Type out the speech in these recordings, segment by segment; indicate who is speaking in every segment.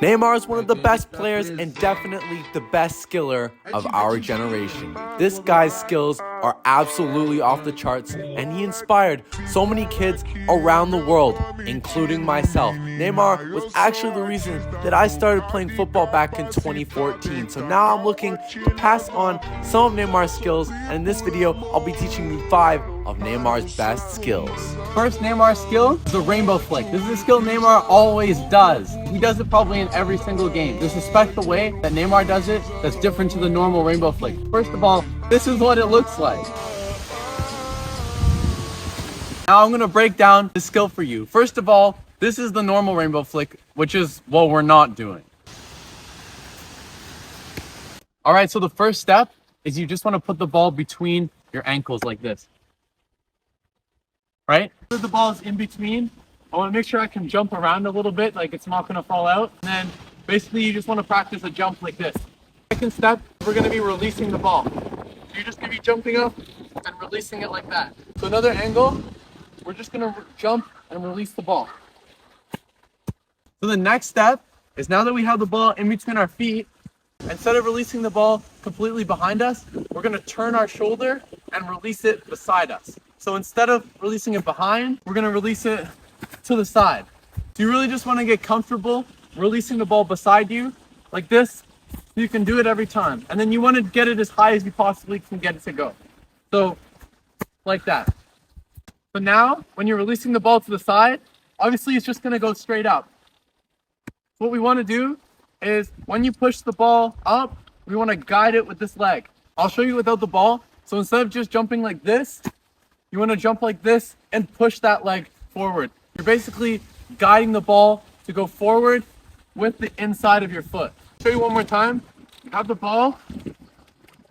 Speaker 1: Neymar is one of the best players and definitely the best skiller of our generation. This guy's skills are absolutely off the charts, and he inspired so many kids around the world, including myself. Neymar was actually the reason that I started playing football back in 2014. So now I'm looking to pass on some of Neymar's skills, and in this video, I'll be teaching you 5 of Neymar's best skills.
Speaker 2: First Neymar skill is the rainbow flick. This is a skill Neymar always does. He does it probably in every single game. There's a special way that Neymar does it that's different to the normal rainbow flick. First of all, this is what it looks like. Now I'm going to break down the skill for you. First of all, this is the normal rainbow flick, which is what we're not doing. All right, so the first step is you just want to put the ball between your ankles like this. Right? The ball is in between. I want to make sure I can jump around a little bit, like it's not going to fall out. And then basically you just want to practice a jump like this. Second step, we're going to be releasing the ball. So you're just going to be jumping up and releasing it like that. So another angle, we're just going to jump and release the ball. So the next step is, now that we have the ball in between our feet, instead of releasing the ball completely behind us, we're going to turn our shoulder and release it beside us. So instead of releasing it behind, we're going to release it to the side. So you really just want to get comfortable releasing the ball beside you like this. You can do it every time. And then you want to get it as high as you possibly can get it to go. So like that. But now when you're releasing the ball to the side, obviously it's just going to go straight up. What we want to do is, when you push the ball up, we want to guide it with this leg. I'll show you without the ball. So instead of just jumping like this, you want to jump like this and push that leg forward. You're basically guiding the ball to go forward with the inside of your foot. I'll show you one more time. You have the ball.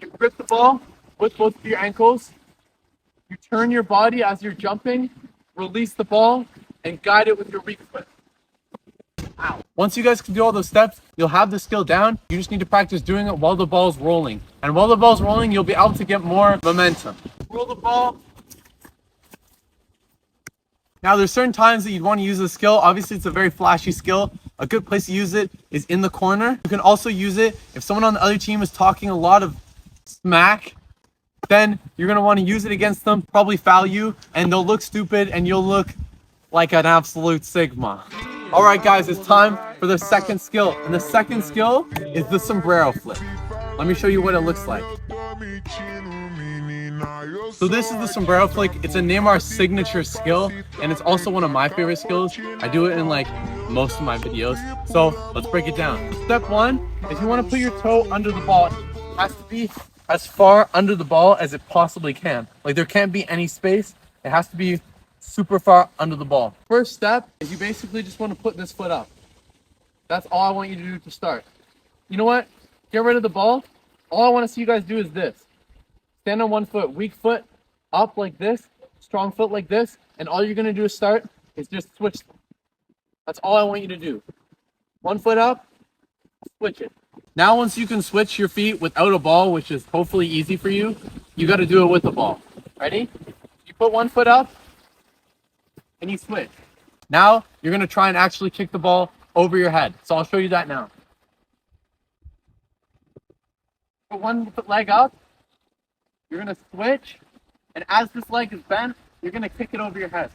Speaker 2: You grip the ball with both of your ankles. You turn your body as you're jumping, release the ball, and guide it with your weak foot. Ow. Once you guys can do all those steps, you'll have the skill down. You just need to practice doing it while the ball's rolling. And while the ball's rolling, you'll be able to get more momentum. Roll the ball. Now, there's certain times that you'd want to use this skill. Obviously, it's a very flashy skill. A good place to use it is in the corner. You can also use it if someone on the other team is talking a lot of smack. Then you're going to want to use it against them, probably foul you, and they'll look stupid and you'll look like an absolute Sigma. All right, guys, it's time for the second skill. And the second skill is the sombrero flick. Let me show you what it looks like. So this is the sombrero flick. It's a Neymar signature skill, and it's also one of my favorite skills. I do it in like most of my videos. So let's break it down. Step 1 is, you want to put your toe under the ball. It has to be as far under the ball as it possibly can. Like, there can't be any space. It has to be super far under the ball. First step is, you basically just want to put this foot up. That's all I want you to do to start. You know what? Get rid of the ball. All I want to see you guys do is this. Stand on one foot, weak foot up like this, strong foot like this, and all you're going to do to start is just switch. That's all I want you to do. One foot up, switch it. Now, once you can switch your feet without a ball, which is hopefully easy for you, you got to do it with the ball. Ready? You put one foot up and you switch. Now you're going to try and actually kick the ball over your head. So I'll show you that now. Put one leg up. You're going to switch, and as this leg is bent, you're going to kick it over your head.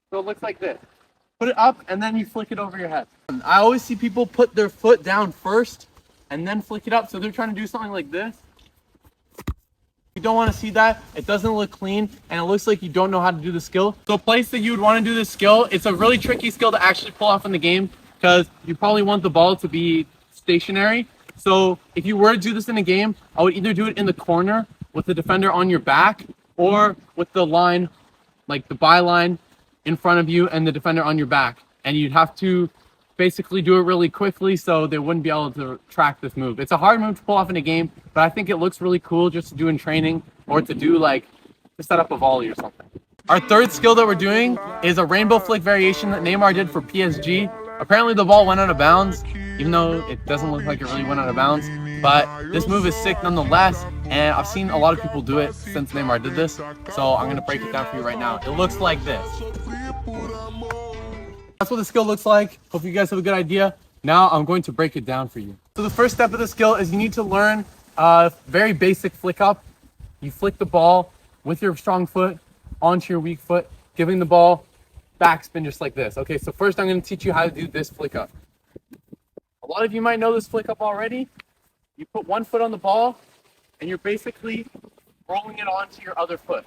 Speaker 2: So it looks like this. Put it up, and then you flick it over your head. I always see people put their foot down first, and then flick it up. So they're trying to do something like this. You don't want to see that. It doesn't look clean, and it looks like you don't know how to do the skill. So a place that you would want to do this skill, it's a really tricky skill to actually pull off in the game, because you probably want the ball to be stationary. So if you were to do this in a game, I would either do it in the corner with the defender on your back, or with the line, like the byline in front of you and the defender on your back. And you'd have to basically do it really quickly so they wouldn't be able to track this move. It's a hard move to pull off in a game, but I think it looks really cool just to do in training, or to do like to set up a volley or something. Our third skill that we're doing is a rainbow flick variation that Neymar did for PSG. Apparently the ball went out of bounds, even though it doesn't look like it really went out of bounds. But this move is sick nonetheless, and I've seen a lot of people do it since Neymar did this. So I'm going to break it down for you right now. It looks like this. That's what the skill looks like. Hope you guys have a good idea. Now I'm going to break it down for you. So the first step of the skill is you need to learn a very basic flick up. You flick the ball with your strong foot onto your weak foot, giving the ball backspin just like this. Okay, so first I'm going to teach you how to do this flick up. A lot of you might know this flick up already. You put one foot on the ball and you're basically rolling it onto your other foot.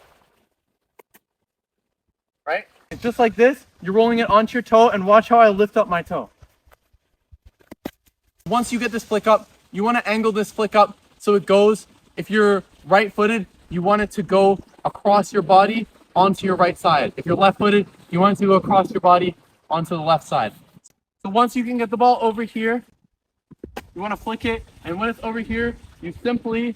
Speaker 2: Right? It's just like this. You're rolling it onto your toe, and watch how I lift up my toe. Once you get this flick up, you want to angle this flick up so it goes, if you're right-footed, you want it to go across your body onto your right side. If you're left-footed, you want it to go across your body onto the left side. So once you can get the ball over here, you want to flick it, and when it's over here, you simply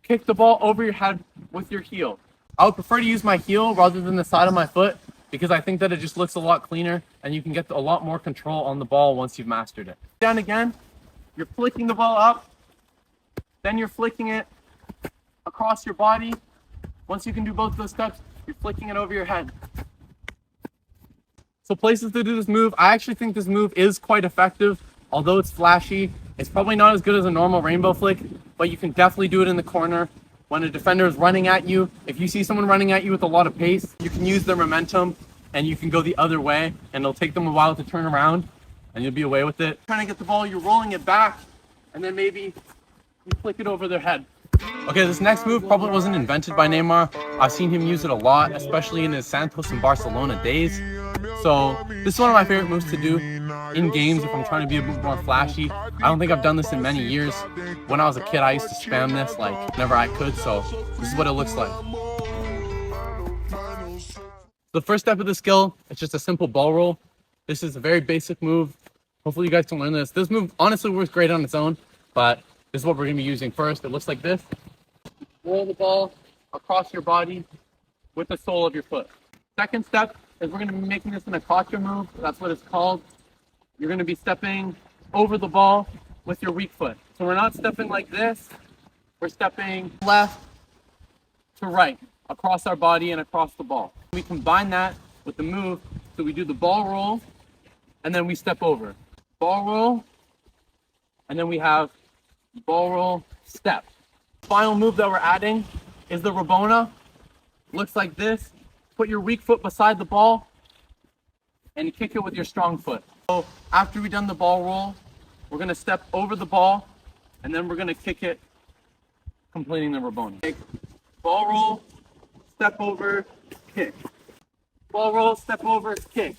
Speaker 2: kick the ball over your head with your heel. I would prefer to use my heel rather than the side of my foot because I think that it just looks a lot cleaner and you can get a lot more control on the ball once you've mastered it. Down again, you're flicking the ball up, then you're flicking it across your body. Once you can do both of those steps, you're flicking it over your head. So places to do this move, I actually think this move is quite effective. Although it's flashy, it's probably not as good as a normal rainbow flick, but you can definitely do it in the corner. When a defender is running at you, if you see someone running at you with a lot of pace, you can use their momentum and you can go the other way and it'll take them a while to turn around and you'll be away with it. Trying to get the ball, you're rolling it back and then maybe you flick it over their head. Okay, this next move probably wasn't invented by Neymar. I've seen him use it a lot, especially in his Santos and Barcelona days. So this is one of my favorite moves to do in games if I'm trying to be a bit more flashy. I don't think I've done this in many years. When I was a kid, I used to spam this like whenever I could, so this is what it looks like. The first step of the skill, it's just a simple ball roll. This is a very basic move. Hopefully you guys can learn this. This move honestly works great on its own, but this is what we're going to be using first. It looks like this. Roll the ball across your body with the sole of your foot. Second step is we're going to be making this an akacha move. That's what it's called. You're going to be stepping over the ball with your weak foot. So we're not stepping like this. We're stepping left to right across our body and across the ball. We combine that with the move. So we do the ball roll and then we step over. Ball roll and then we have ball roll step. Final move that we're adding is the rabona. Looks like this. Put your weak foot beside the ball and kick it with your strong foot. So after we've done the ball roll, we're going to step over the ball and then we're going to kick it, completing the rabona. Ball roll, step over, kick. Ball roll, step over, kick.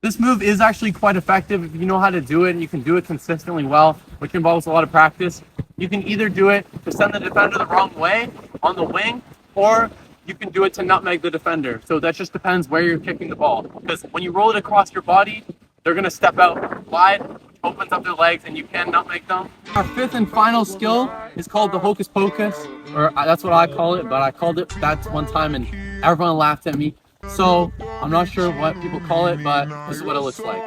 Speaker 2: This move is actually quite effective if you know how to do it and you can do it consistently well, which involves a lot of practice. You can either do it to send the defender the wrong way on the wing, or you can do it to nutmeg the defender. So that just depends where you're kicking the ball. Because when you roll it across your body, they're going to step out wide, which opens up their legs, and you can nutmeg them. Our fifth and final skill is called the hocus pocus, or that's what I call it, but I called it that one time and everyone laughed at me. So I'm not sure what people call it, but this is what it looks like.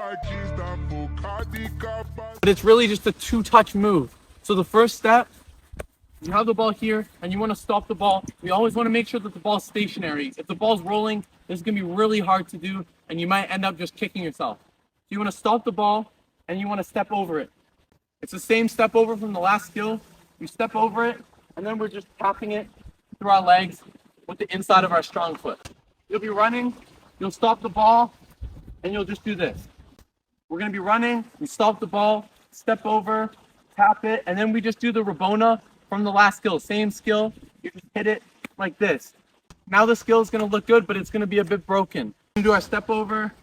Speaker 2: But it's really just a two-touch move. So the first step, you have the ball here and you want to stop the ball. We always want to make sure that the ball's stationary. If the ball's rolling, this is going to be really hard to do and you might end up just kicking yourself. So you want to stop the ball and you want to step over it. It's the same step over from the last skill. You step over it and then we're just tapping it through our legs with the inside of our strong foot. You'll be running, you'll stop the ball, and you'll just do this. We're going to be running, we stop the ball, step over, tap it, and then we just do the rabona from the last skill. Same skill, you just hit it like this. Now the skill is going to look good, but it's going to be a bit broken. We're going to do our step over.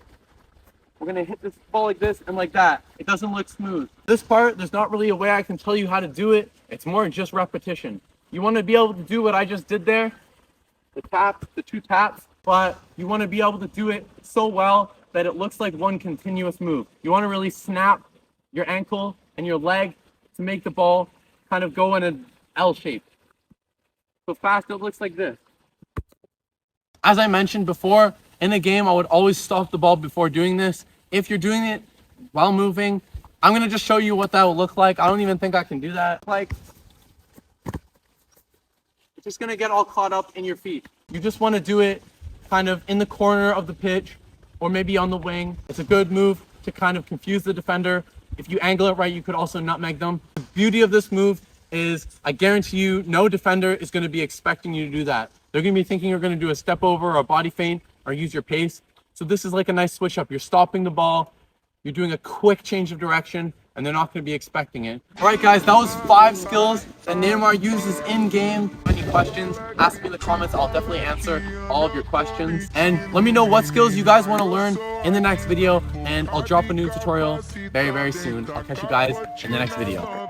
Speaker 2: We're going to hit this ball like this and like that. It doesn't look smooth. This part, there's not really a way I can tell you how to do it. It's more just repetition. You want to be able to do what I just did there, the tap, the two taps, but you want to be able to do it so well that it looks like one continuous move. You want to really snap your ankle and your leg to make the ball kind of go in an L shape. So fast, it looks like this. As I mentioned before, in a game, I would always stop the ball before doing this. If you're doing it while moving, I'm going to just show you what that will look like. I don't even think I can do that. Like, it's just going to get all caught up in your feet. You just want to do it kind of in the corner of the pitch or maybe on the wing. It's a good move to kind of confuse the defender If you angle it right, you could also nutmeg them. The beauty of this move is I guarantee you no defender is going to be expecting you to do that. They're going to be thinking you're going to do a step over or a body feint or use your pace. So this is like a nice switch up. You're stopping the ball, you're doing a quick change of direction, and they're not going to be expecting it. All right, guys, that was 5 skills that Neymar uses in-game. Any questions, ask me in the comments. I'll definitely answer all of your questions. And let me know what skills you guys want to learn in the next video, and I'll drop a new tutorial very, very soon. I'll catch you guys in the next video.